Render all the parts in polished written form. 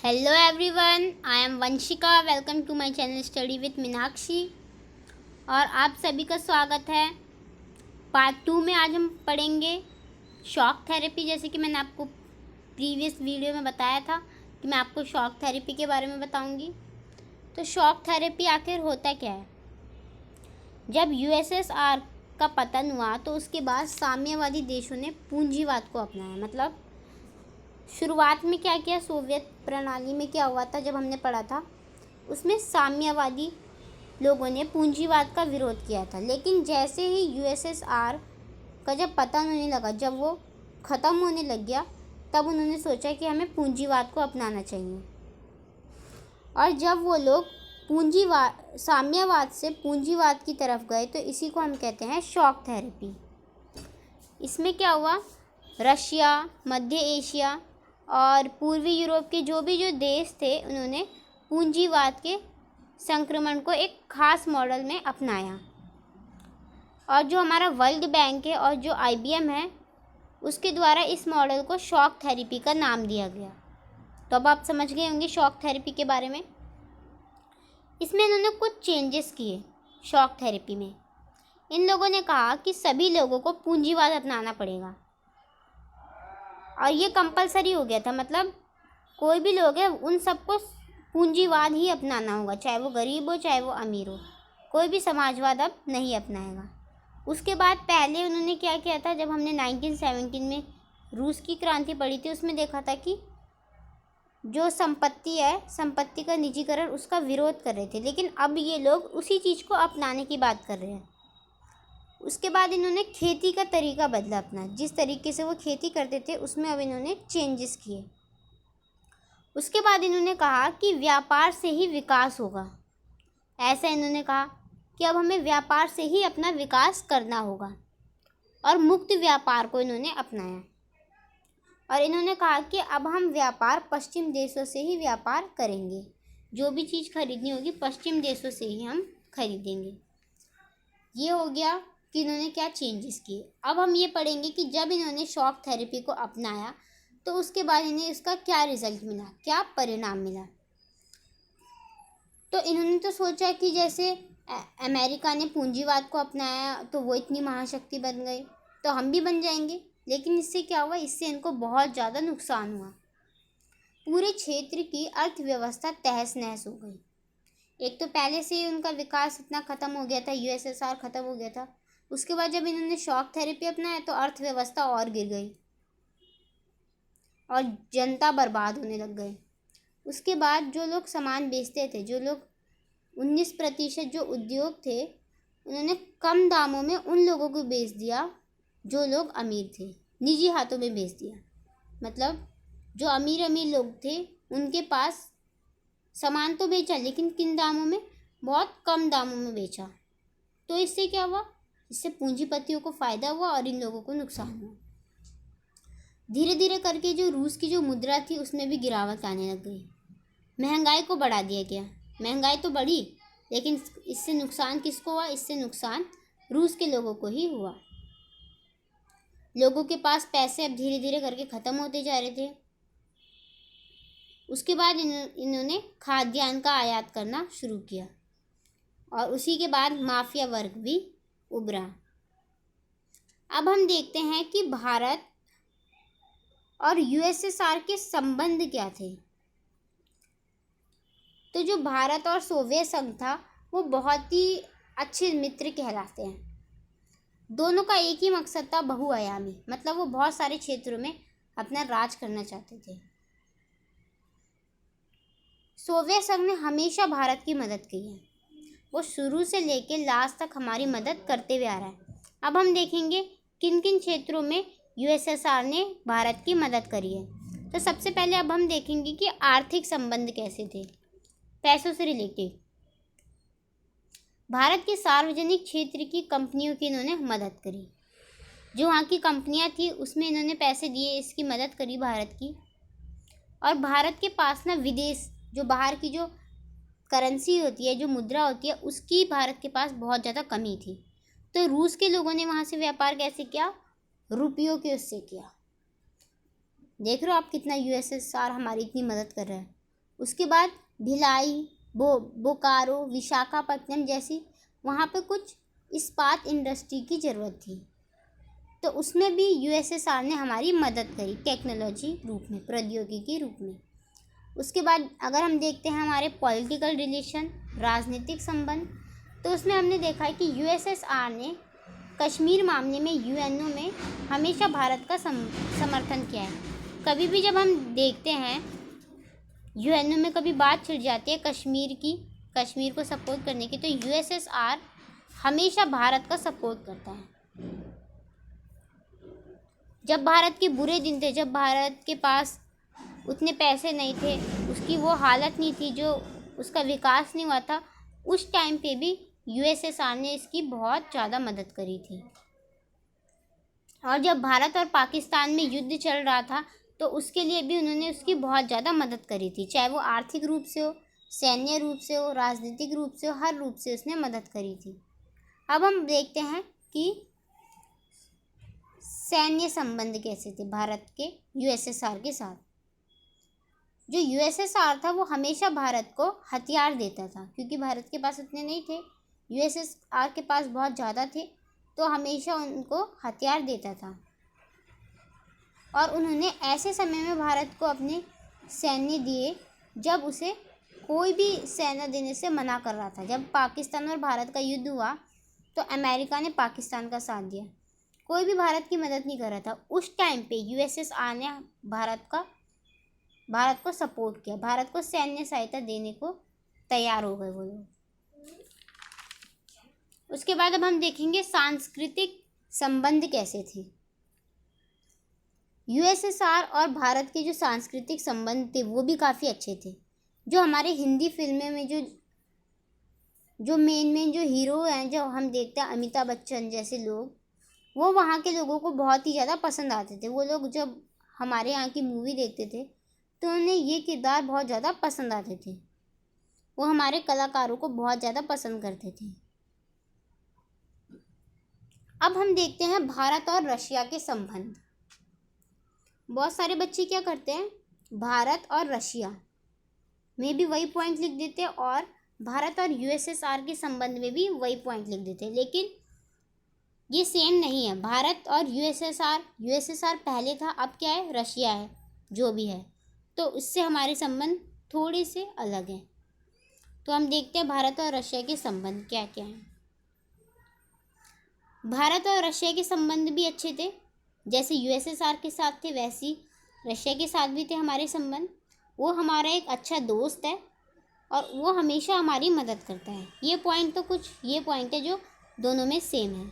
Hello everyone, I am Vanshika. Welcome to my channel study with Meenakshi. और आप सभी का स्वागत है। पार्ट 2 में आज हम पढ़ेंगे शॉक थेरेपी। जैसे कि मैंने आपको प्रीवियस वीडियो में बताया था कि मैं आपको शॉक थेरेपी के बारे में बताऊंगी। तो शॉक थेरेपी आखिर होता क्या है? जब यूएसएसआर का पतन हुआ तो उसके बाद साम्यवादी देशों ने पूंजीवाद को अपनाया। मतलब शुरुआत में क्या किया, सोवियत प्रणाली में क्या हुआ था जब हमने पढ़ा था, उसमें साम्यवादी लोगों ने पूंजीवाद का विरोध किया था। लेकिन जैसे ही यूएसएसआर का जब पतन होने लगा, जब वो ख़त्म होने लग गया, तब उन्होंने सोचा कि हमें पूंजीवाद को अपनाना चाहिए। और जब वो लोग साम्यवाद से पूंजीवाद की तरफ गए तो इसी को हम कहते हैं शॉक थेरेपी। इसमें क्या हुआ, रशिया, मध्य एशिया और पूर्वी यूरोप के जो देश थे, उन्होंने पूंजीवाद के संक्रमण को एक खास मॉडल में अपनाया। और जो हमारा वर्ल्ड बैंक है और जो आईबीएम है, उसके द्वारा इस मॉडल को शॉक थेरेपी का नाम दिया गया। तो अब आप समझ गए होंगे शॉक थेरेपी के बारे में। इसमें इन्होंने कुछ चेंजेस किए शॉक थेरेपी में। इन लोगों ने कहा कि सभी लोगों को पूंजीवाद अपनाना पड़ेगा और ये कंपलसरी हो गया था। मतलब कोई भी लोग है, उन सबको पूंजीवाद ही अपनाना होगा, चाहे वो गरीब हो चाहे वो अमीर हो। कोई भी समाजवाद अब नहीं अपनाएगा। उसके बाद पहले उन्होंने क्या किया था, जब हमने 1917 में रूस की क्रांति पढ़ी थी, उसमें देखा था कि जो संपत्ति है, संपत्ति का निजीकरण, उसका विरोध कर रहे थे। लेकिन अब ये लोग उसी चीज़ को अपनाने की बात कर रहे हैं। उसके बाद इन्होंने खेती का तरीका बदला अपना। जिस तरीके से वो खेती करते थे उसमें अब इन्होंने चेंजेस किए। उसके बाद इन्होंने कहा कि व्यापार से ही विकास होगा। ऐसा इन्होंने कहा कि अब हमें व्यापार से ही अपना विकास करना होगा और मुक्त व्यापार को इन्होंने अपनाया। और इन्होंने कहा कि अब हम व्यापार पश्चिम देशों से ही व्यापार करेंगे। जो भी चीज़ खरीदनी होगी पश्चिम देशों से ही हम खरीदेंगे। ये हो गया कि इन्होंने क्या चेंजेस किए। अब हम ये पढ़ेंगे कि जब इन्होंने शॉक थेरेपी को अपनाया तो उसके बाद इन्हें इसका क्या रिजल्ट मिला, क्या परिणाम मिला। तो इन्होंने तो सोचा कि जैसे अमेरिका ने पूंजीवाद को अपनाया तो वो इतनी महाशक्ति बन गई, तो हम भी बन जाएंगे। लेकिन इससे क्या हुआ, इससे इनको बहुत ज़्यादा नुकसान हुआ। पूरे क्षेत्र की अर्थव्यवस्था तहस नहस हो गई। एक तो पहले से ही उनका विकास इतना ख़त्म हो गया था, यूएसएसआर ख़त्म हो गया था। उसके बाद जब इन्होंने शॉक थेरेपी अपनाया तो अर्थव्यवस्था और गिर गई और जनता बर्बाद होने लग गए। उसके बाद जो लोग सामान बेचते थे, जो लोग 19% जो उद्योग थे, उन्होंने कम दामों में उन लोगों को बेच दिया जो लोग अमीर थे, निजी हाथों में बेच दिया। मतलब जो अमीर लोग थे उनके पास सामान तो बेचा, लेकिन किन दामों में, बहुत कम दामों में बेचा। तो इससे क्या हुआ, इससे पूंजीपतियों को फ़ायदा हुआ और इन लोगों को नुकसान हुआ। धीरे धीरे करके जो रूस की जो मुद्रा थी उसमें भी गिरावट आने लग गई। महंगाई को बढ़ा दिया गया। महंगाई तो बढ़ी, लेकिन इससे नुकसान किसको हुआ? इससे नुकसान रूस के लोगों को ही हुआ। लोगों के पास पैसे अब धीरे धीरे करके ख़त्म होते जा रहे थे। उसके बाद इन्होंने खाद्यान्न का आयात करना शुरू किया और उसी के बाद माफिया वर्ग भी उभरा। अब हम देखते हैं कि भारत और यूएसएसआर के संबंध क्या थे। तो जो भारत और सोवियत संघ था वो बहुत ही अच्छे मित्र कहलाते हैं। दोनों का एक ही मकसद था, बहुआयामी। मतलब वो बहुत सारे क्षेत्रों में अपना राज करना चाहते थे। सोवियत संघ ने हमेशा भारत की मदद की है। वो शुरू से लेकर लास्ट तक हमारी मदद करते हुए आ रहा है। अब हम देखेंगे किन किन क्षेत्रों में यूएसएसआर ने भारत की मदद करी है। तो सबसे पहले अब हम देखेंगे कि आर्थिक संबंध कैसे थे, पैसों से रिलेटेड। भारत के सार्वजनिक क्षेत्र की कंपनियों की इन्होंने मदद करी। जो वहाँ की कंपनियाँ थी उसमें इन्होंने पैसे दिए, इसकी मदद करी भारत की। और भारत के पास ना विदेश, जो बाहर की जो करेंसी होती है, जो मुद्रा होती है, उसकी भारत के पास बहुत ज़्यादा कमी थी। तो रूस के लोगों ने वहाँ से व्यापार कैसे किया? रुपयों के उससे किया। देख रहे हो आप कितना यूएसएसआर हमारी इतनी मदद कर रहा है। उसके बाद भिलाई, बोकारो, विशाखापट्टनम जैसी वहाँ पे कुछ इस्पात इंडस्ट्री की ज़रूरत थी। तो उसमें भी यूएसएसआर ने हमारी मदद करी टेक्नोलॉजी रूप में, प्रौद्योगिकी रूप में। उसके बाद अगर हम देखते हैं हमारे पॉलिटिकल रिलेशन, राजनीतिक संबंध, तो उसमें हमने देखा है कि यूएसएसआर ने कश्मीर मामले में यूएनओ में हमेशा भारत का समर्थन किया है। कभी भी जब हम देखते हैं यूएनओ में कभी बात छिड़ जाती है कश्मीर को सपोर्ट करने की, तो यूएसएसआर हमेशा भारत का सपोर्ट करता है। जब भारत के बुरे दिन थे, जब भारत के पास उतने पैसे नहीं थे, उसकी वो हालत नहीं थी, जो उसका विकास नहीं हुआ था, उस टाइम पे भी यूएसएसआर ने इसकी बहुत ज़्यादा मदद करी थी। और जब भारत और पाकिस्तान में युद्ध चल रहा था, तो उसके लिए भी उन्होंने उसकी बहुत ज़्यादा मदद करी थी, चाहे वो आर्थिक रूप से हो, सैन्य रूप से हो, राजनीतिक रूप से हो, हर रूप से उसने मदद करी थी। अब हम देखते हैं कि सैन्य संबंध कैसे थे भारत के यूएसएसआर के साथ। जो यूएसएसआर था वो हमेशा भारत को हथियार देता था, क्योंकि भारत के पास उतने नहीं थे, यूएसएसआर के पास बहुत ज़्यादा थे, तो हमेशा उनको हथियार देता था। और उन्होंने ऐसे समय में भारत को अपने सैन्य दिए जब उसे कोई भी सेना देने से मना कर रहा था। जब पाकिस्तान और भारत का युद्ध हुआ तो अमेरिका ने पाकिस्तान का साथ दिया, कोई भी भारत की मदद नहीं कर रहा था। उस टाइम पे यूएसएसआर ने भारत को सपोर्ट किया, भारत को सैन्य सहायता देने को तैयार हो गए वो लोग। उसके बाद अब हम देखेंगे सांस्कृतिक संबंध कैसे थे। यूएसएसआर और भारत के जो सांस्कृतिक संबंध थे वो भी काफ़ी अच्छे थे। जो हमारे हिंदी फिल्में में जो मेन जो हीरो हैं, जो हम देखते हैं अमिताभ बच्चन जैसे लोग, वो वहाँ के लोगों को बहुत ही ज़्यादा पसंद आते थे। वो लोग जब हमारे यहाँ की मूवी देखते थे तो उन्हें ये किरदार बहुत ज़्यादा पसंद आते थे, वो हमारे कलाकारों को बहुत ज़्यादा पसंद करते थे। अब हम देखते हैं भारत और रशिया के संबंध। बहुत सारे बच्चे क्या करते हैं, भारत और रशिया में भी वही पॉइंट लिख देते हैं और भारत और यूएसएसआर के संबंध में भी वही पॉइंट लिख देते हैं, लेकिन ये सेम नहीं है। भारत और यूएसएसआर पहले था, अब क्या है, रशिया है जो भी है, तो उससे हमारे संबंध थोड़े से अलग हैं। तो हम देखते हैं भारत और रशिया के संबंध क्या क्या हैं। भारत और रशिया के संबंध भी अच्छे थे, जैसे यूएसएसआर के साथ थे वैसे रशिया के साथ भी थे हमारे संबंध। वो हमारा एक अच्छा दोस्त है और वो हमेशा हमारी मदद करता है। ये पॉइंट है जो दोनों में सेम है।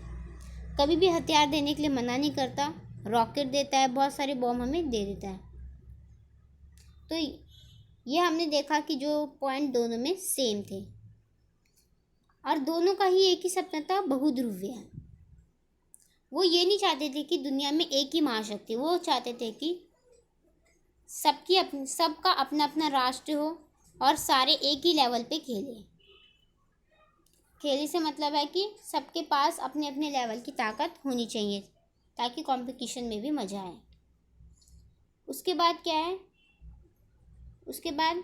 कभी भी हथियार देने के लिए मना नहीं करता, रॉकेट देता है, बहुत सारे बॉम्ब हमें दे देता है। तो ये हमने देखा कि जो पॉइंट दोनों में सेम थे और दोनों का ही एक ही सपना था, बहुध्रुवीय। वो ये नहीं चाहते थे कि दुनिया में एक ही महाशक्ति, वो चाहते थे कि सबका अपना अपना राष्ट्र हो और सारे एक ही लेवल पे खेले से मतलब है कि सबके पास अपने अपने लेवल की ताकत होनी चाहिए ताकि कंपटीशन में भी मज़ा आए। उसके बाद क्या है, उसके बाद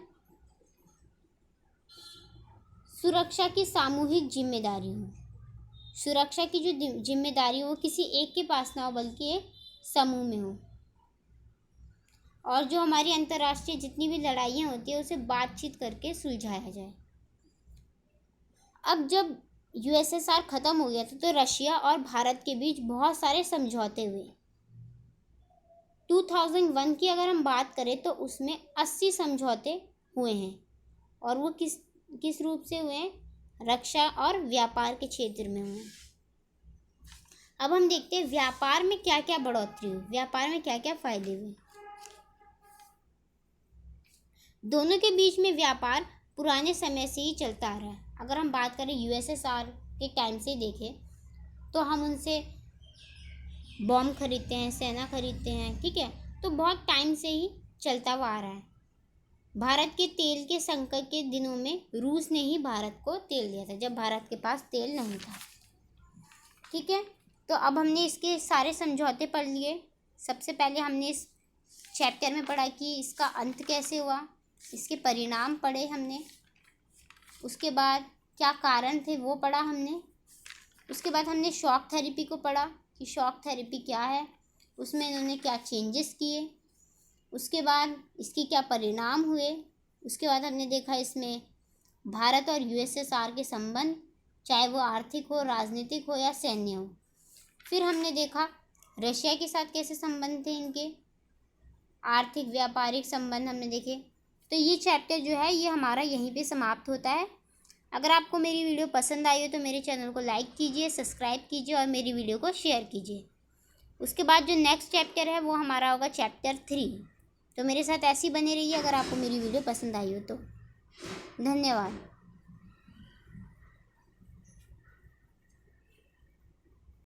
सुरक्षा की सामूहिक जिम्मेदारी हो। सुरक्षा की जो जिम्मेदारी हो किसी एक के पास ना हो बल्कि एक समूह में हो। और जो हमारी अंतर्राष्ट्रीय जितनी भी लड़ाइयाँ होती है उसे बातचीत करके सुलझाया जाए। अब जब यूएसएसआर ख़त्म हो गया था तो रशिया और भारत के बीच बहुत सारे समझौते हुए। 2001 की अगर हम बात करें तो उसमें 80 समझौते हुए हैं और वो किस रूप से हुए हैं, रक्षा और व्यापार के क्षेत्र में हुए हैं। अब हम देखते हैं व्यापार में क्या क्या बढ़ोतरी हुई, व्यापार में क्या क्या फ़ायदे हुए। दोनों के बीच में व्यापार पुराने समय से ही चलता आ रहा है। अगर हम बात करें यूएसएसआर के टाइम से देखें तो हम उनसे बॉम्ब खरीदते हैं, सेना खरीदते हैं, ठीक है, तो बहुत टाइम से ही चलता हुआ आ रहा है। भारत के तेल के संकट के दिनों में रूस ने ही भारत को तेल दिया था, जब भारत के पास तेल नहीं था, ठीक है। तो अब हमने इसके सारे समझौते पढ़ लिए। सबसे पहले हमने इस चैप्टर में पढ़ा कि इसका अंत कैसे हुआ, इसके परिणाम पढ़े हमने। उसके बाद क्या कारण थे वो पढ़ा हमने। उसके बाद हमने शॉक थेरेपी को पढ़ा कि शॉक थेरेपी क्या है, उसमें इन्होंने क्या चेंजेस किए। उसके बाद इसके क्या परिणाम हुए। उसके बाद हमने देखा इसमें भारत और यूएसएसआर के संबंध, चाहे वो आर्थिक हो, राजनीतिक हो या सैन्य हो। फिर हमने देखा रशिया के साथ कैसे संबंध थे इनके, आर्थिक व्यापारिक संबंध हमने देखे। तो ये चैप्टर जो है ये हमारा यहीं पे समाप्त होता है। अगर आपको मेरी वीडियो पसंद आई हो तो मेरे चैनल को लाइक कीजिए, सब्सक्राइब कीजिए और मेरी वीडियो को शेयर कीजिए। उसके बाद जो नेक्स्ट चैप्टर है वो हमारा होगा चैप्टर 3। तो मेरे साथ ऐसे ही बने रहिए अगर आपको मेरी वीडियो पसंद आई हो तो। धन्यवाद।